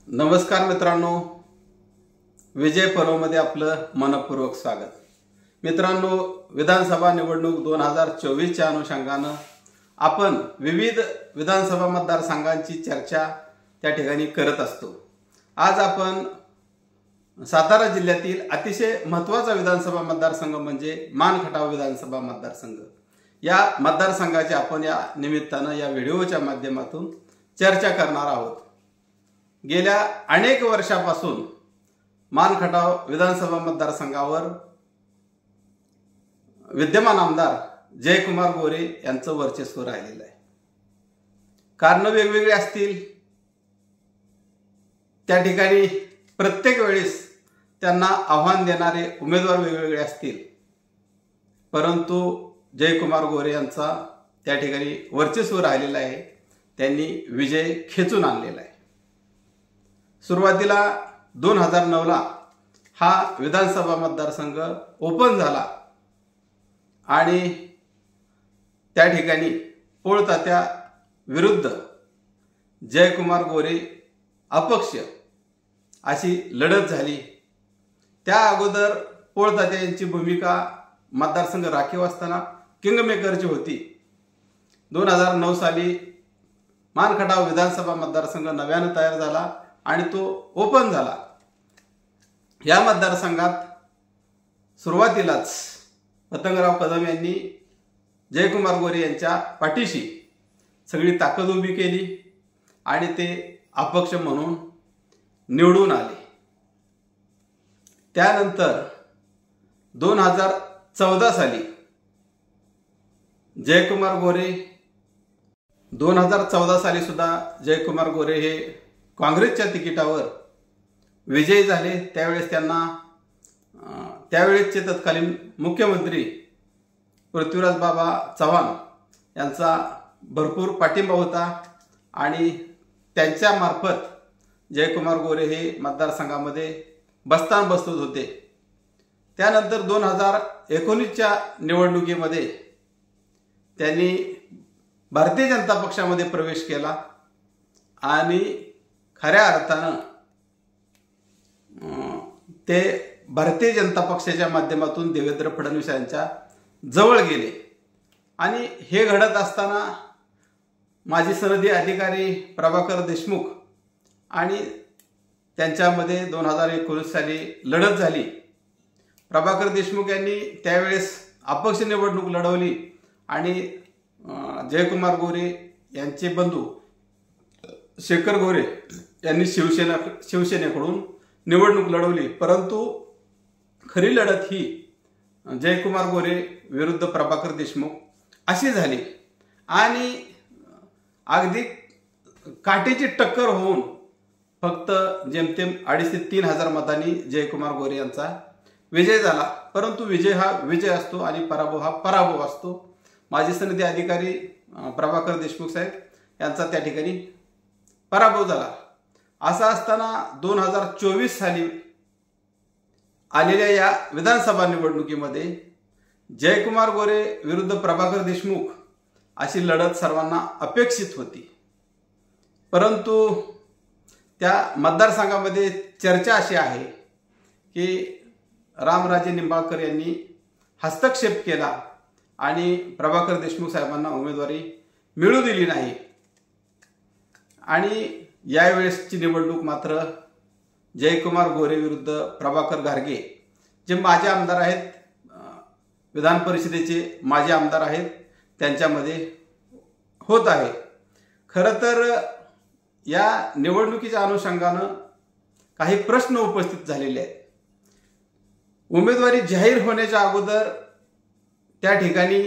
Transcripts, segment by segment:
नमस्कार मित्रांनो, विजय पर्वमध्ये आपलं मनपूर्वक स्वागत। मित्रांनो, विधानसभा निवडणूक 2024 च्या अनुषंगाने आपण विविध विधानसभा मतदारसंघांची चर्चा त्या ठिकाणी करत असतो। आज आपण सातारा जिल्ह्यातील अतिशय महत्त्वाचा विधानसभा मतदारसंघ म्हणजे मानखटाव विधानसभा मतदारसंघ या मतदारसंघाची आपण या निमित्ताने या व्हिडिओच्या माध्यमातून चर्चा करणार आहोत। गेल्या अनेक वर्षापासून मानखटाव विधानसभा मतदारसंघावर विद्यमान आमदार जयकुमार गोरे यांचं वर्चस्व राहिलेलं आहे। कारण वेगवेगळे असतील, त्या ठिकाणी प्रत्येक वेळेस त्यांना आव्हान देणारे उमेदवार वेगवेगळे असतील, परंतु जयकुमार गोरे यांचा त्या ठिकाणी वर्चस्व राहिलेलं आहे। त्यांनी विजय खेचून आणलेला आहे। सुरुवातीला 2009 ला हा विधानसभा मतदारसंघ ओपन झाला आणि त्या ठिकाणी पोळतात्या विरुद्ध जयकुमार गोरे अपक्ष अशी लढत झाली। त्या अगोदर पोळतात्या यांची भूमिका मतदारसंघ राखीव असताना किंगमेकरची होती। 2009 साली मानखटाव विधानसभा मतदारसंघ नव्याने तयार झाला आणि तो ओपन झाला। या मतदारसंघात सुरुवातीलाच पतंगराव कदम यांनी जयकुमार गोरे यांच्या पाठीशी सगळी ताकद उभी केली आणि ते अपक्ष म्हणून निवडून आले। त्यानंतर 2014 साली जयकुमार गोरे 2014 साली सुद्धा जयकुमार गोरे हे काँग्रेसच्या तिकिटावर विजयी झाले। त्यावेळेस त्यांना त्यावेळेसचे तत्कालीन मुख्यमंत्री पृथ्वीराज बाबा चव्हाण यांचा भरपूर पाठिंबा होता आणि त्यांच्या मार्फत जयकुमार गोरे हे मतदारसंघामध्ये बस्तान बसवत होते। त्यानंतर 2019च्या निवडणुकीमध्ये त्यांनी भारतीय जनता पक्षामध्ये प्रवेश केला आणि खऱ्या अर्थानं ते भारतीय जनता पक्षाच्या माध्यमातून देवेंद्र फडणवीस यांच्या जवळ गेले। आणि हे घडत असताना माजी सनदी अधिकारी प्रभाकर देशमुख आणि त्यांच्यामध्ये 2019 साली लढत झाली। प्रभाकर देशमुख यांनी त्यावेळेस अपक्ष निवडणूक लढवली आणि जयकुमार गोरे यांचे बंधू शेखर गोरे यांनी शिवसेनेकडून निवडणूक लढवली, परंतु खरी लढत ही जयकुमार गोरे विरुद्ध प्रभाकर देशमुख अशी झाली आणि अगदी काटेची टक्कर होऊन फक्त जेमतेम 2,500 ते 3,000 मतांनी जयकुमार गोरे यांचा विजय झाला। परंतु विजय हा विजय असतो आणि पराभव हा पराभव असतो। माजी सनदी अधिकारी प्रभाकर देशमुख साहेब यांचा त्या ठिकाणी पराभव झाला। असं असताना 2024 साली आलेल्या या विधानसभा निवडणुकीमध्ये जयकुमार गोरे विरुद्ध प्रभाकर देशमुख अशी लढत सर्वांना अपेक्षित होती, परंतु त्या मतदारसंघामध्ये चर्चा अशी आहे की रामराजे निंबाळकर यांनी हस्तक्षेप केला आणि प्रभाकर देशमुख साहेबांना उमेदवारी मिळू दिली नाही। आणि यावेळेसची निवडणूक मात्र जयकुमार गोरे विरुद्ध प्रभाकर घारगे जे माजी आमदार आहेत, विधान परिषदेचे माजी आमदार आहेत, त्यांच्यामध्ये होत आहे। खरं तर या निवडणुकीच्या अनुषंगानं काही प्रश्न उपस्थित झालेले आहेत। उमेदवारी जाहीर होण्याच्या अगोदर त्या ठिकाणी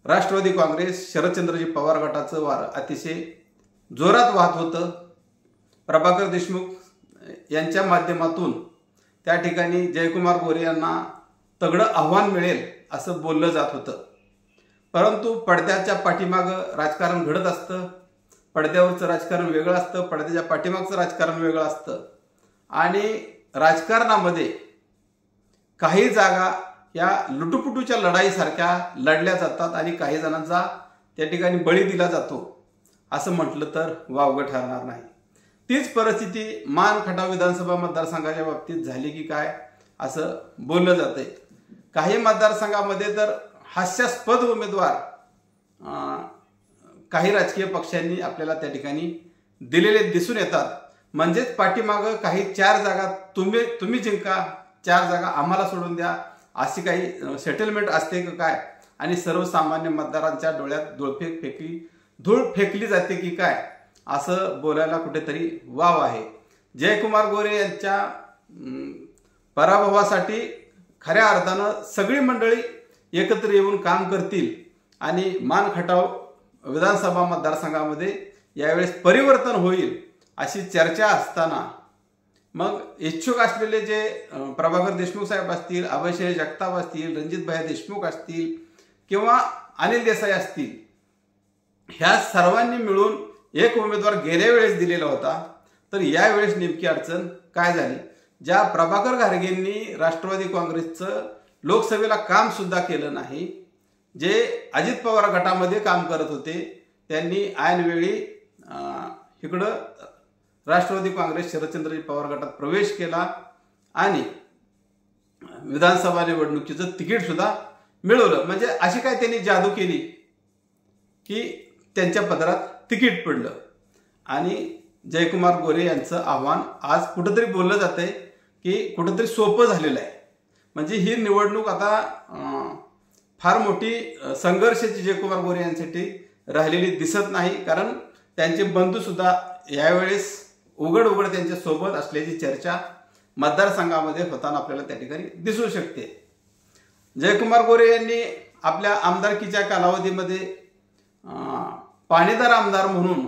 राष्ट्रवादी काँग्रेस शरदचंद्रजी पवार गटाचं वार अतिशय जोरात वाहत होतं। प्रभाकर देशमुख यांच्या माध्यमातून त्या ठिकाणी जयकुमार गोरे यांना तगडं आव्हान मिळेल असं बोललं जात होतं, परंतु पडद्याच्या पाठीमागं राजकारण घडत असतं। पडद्यावरचं राजकारण वेगळं असतं, पडद्याच्या पाठीमागचं राजकारण वेगळं असतं आणि राजकारणामध्ये काही जागा या लुटुपुटूच्या लढाईसारख्या लढल्या जातात आणि काही जणांचा त्या ठिकाणी बळी दिला जातो असं म्हटलं तर वावगं ठरणार नाही। तीच परिस्थिती मान खटाव विधानसभा मतदारसंघाच्या बाबतीत झाली की काय असं बोललं जातंय। काही मतदारसंघामध्ये तर हास्यास्पद उमेदवार काही राजकीय पक्षांनी आपल्याला त्या ठिकाणी दिलेले दिसून येतात। म्हणजेच पाठीमागं काही 4 जागा तुम्ही जिंका, 4 जागा आम्हाला सोडून द्या, अशी काही सेटलमेंट असते का काय, आणि सर्वसामान्य मतदारांच्या डोळ्यात धूळ फेकली जाते की काय, असं बोलायला कुठेतरी वाव आहे। जयकुमार गोरे यांच्या पराभवासाठी खऱ्या अर्थानं सगळी मंडळी एकत्र येऊन काम करतील आणि मान खटाव विधानसभा मतदारसंघामध्ये यावेळेस परिवर्तन होईल अशी चर्चा असताना मग इच्छुक असलेले जे प्रभाकर देशमुख साहेब असतील, अभयसिंह जगताप असतील, रणजितभाई देशमुख असतील किंवा अनिल देसाई असतील, ह्या सर्वांनी मिळून एक उमेदवार गेल्या वेळेस दिलेला होता। तर यावेळेस नेमकी अडचण काय झाली? ज्या प्रभाकर घारगेंनी राष्ट्रवादी काँग्रेसचं लोकसभेला काम सुद्धा केलं नाही, जे अजित पवार गटामध्ये काम करत होते, त्यांनी ऐनवेळी इकडं राष्ट्रवादी काँग्रेस शरदचंद्रजी पवार गटात प्रवेश केला आणि विधानसभा निवडणुकीचं तिकीट सुद्धा मिळवलं। म्हणजे अशी काय त्यांनी जादू केली की त्यांच्या पदरात तिकीट पडलं आणि जयकुमार गोरे यांचं आव्हान आज कुठंतरी बोललं जातंय की कुठंतरी सोपं झालेलं आहे। म्हणजे ही निवडणूक आता फार मोठी संघर्षाची जयकुमार गोरे यांसाठी राहिलेली दिसत नाही, कारण त्यांचे बंधू सुद्धा यावेळेस उघड त्यांच्या सोबत असल्याची चर्चा मतदारसंघामध्ये होताना आपल्याला त्या ठिकाणी दिसू शकते। जयकुमार गोरे यांनी आपल्या आमदारकीच्या कालावधीमध्ये पाणीदार आमदार म्हणून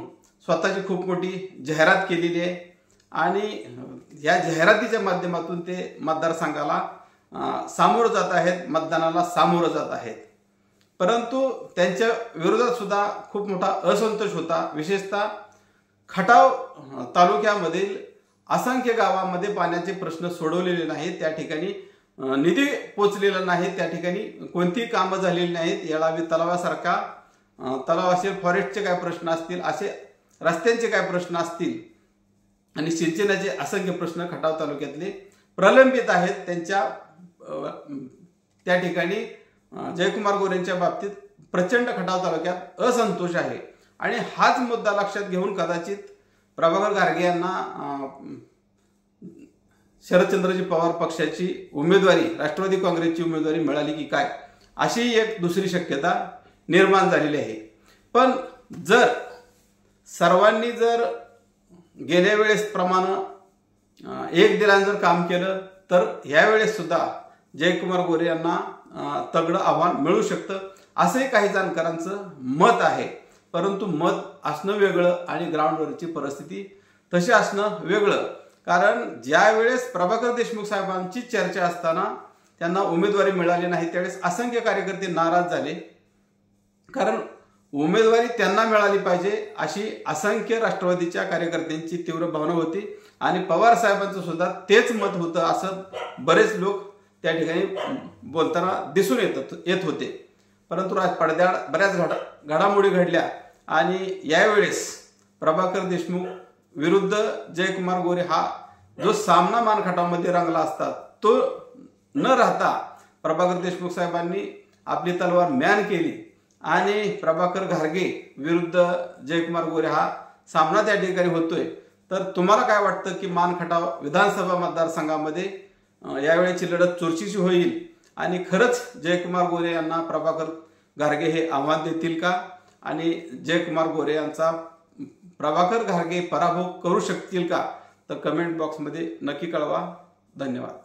स्वतःची खूप मोठी जाहिरात केलेली आहे आणि या जाहिरातीच्या माध्यमातून ते मतदारसंघाला सामोरं जात आहेत, मतदानाला सामोरं जात आहेत। परंतु त्यांच्या विरोधात सुद्धा खूप मोठा असंतोष होता। विशेषतः खटाव तालुक्यामधील असंख्य गावांमध्ये पाण्याचे प्रश्न सोडवलेले नाहीत, त्या ठिकाणी निधी पोचलेला नाही, त्या ठिकाणी कोणतीही कामं झालेली नाहीत। येळावी तलावासारखा तलाव असेल, फॉरेस्टचे काय प्रश्न असतील, असे रस्त्यांचे काय प्रश्न असतील आणि सिंचनाचे असंख्य प्रश्न खटाव तालुक्यातले प्रलंबित आहेत। त्या ठिकाणी जयकुमार गोरेंच्या बाबतीत प्रचंड खटाव तालुक्यात असंतोष आहे आणि हाच मुद्दा लक्षात घेऊन कदाचित प्रभाकर घारगे यांना शरदचंद्रजी पवार पक्षाची उमेदवारी, राष्ट्रवादी काँग्रेसची उमेदवारी मिळाली की काय, अशी एक दुसरी शक्यता निर्माण झालेली आहे। पण जर सर्वांनी जर गेल्या वेळेस प्रमाणे एक दिलाने जर काम केलं तर यावेळेस सुद्धा जयकुमार गोरे यांना तगडं आव्हान मिळू शकतं, असंही काही जाणकारांचं मत आहे। परंतु मत असणं वेगळं आणि ग्राउंडवरची परिस्थिती तशी असणं वेगळं, कारण ज्या वेळेस प्रभाकर देशमुख साहेबांची चर्चा असताना त्यांना उमेदवारी मिळाली नाही त्यावेळेस असंख्य कार्यकर्ते नाराज झाले, कारण उमेदवारी त्यांना मिळाली पाहिजे अशी असंख्य राष्ट्रवादीच्या कार्यकर्त्यांची तीव्र भावना होती आणि पवार साहेबांचं सुद्धा तेच मत होतं असं बरेच लोक त्या ठिकाणी बोलताना दिसून येत होते। परंतु पडद्याआड बऱ्याच घडामोडी घडल्या आणि यावेळेस प्रभाकर देशमुख विरुद्ध जयकुमार गोरे हा जो सामना मानखटावमध्ये रंगला असता तो न राहता प्रभाकर देशमुख साहेबांनी आपली तलवार म्यान केली आणि प्रभाकर घारगे विरुद्ध जयकुमार गोरे हा सामना त्या ठिकाणी होतोय। तर तुम्हाला काय वाटतं की मानखटाव विधानसभा मतदारसंघामध्ये यावेळेची लढत चुरशीची होईल आणि खरंच जयकुमार गोरे यांना प्रभाकर घारगे हे आव्हान देतील का आणि जयकुमार गोरे यांचा प्रभाकर घारगे पराभव करू शकतील का? तर कमेंट बॉक्समध्ये नक्की कळवा। धन्यवाद।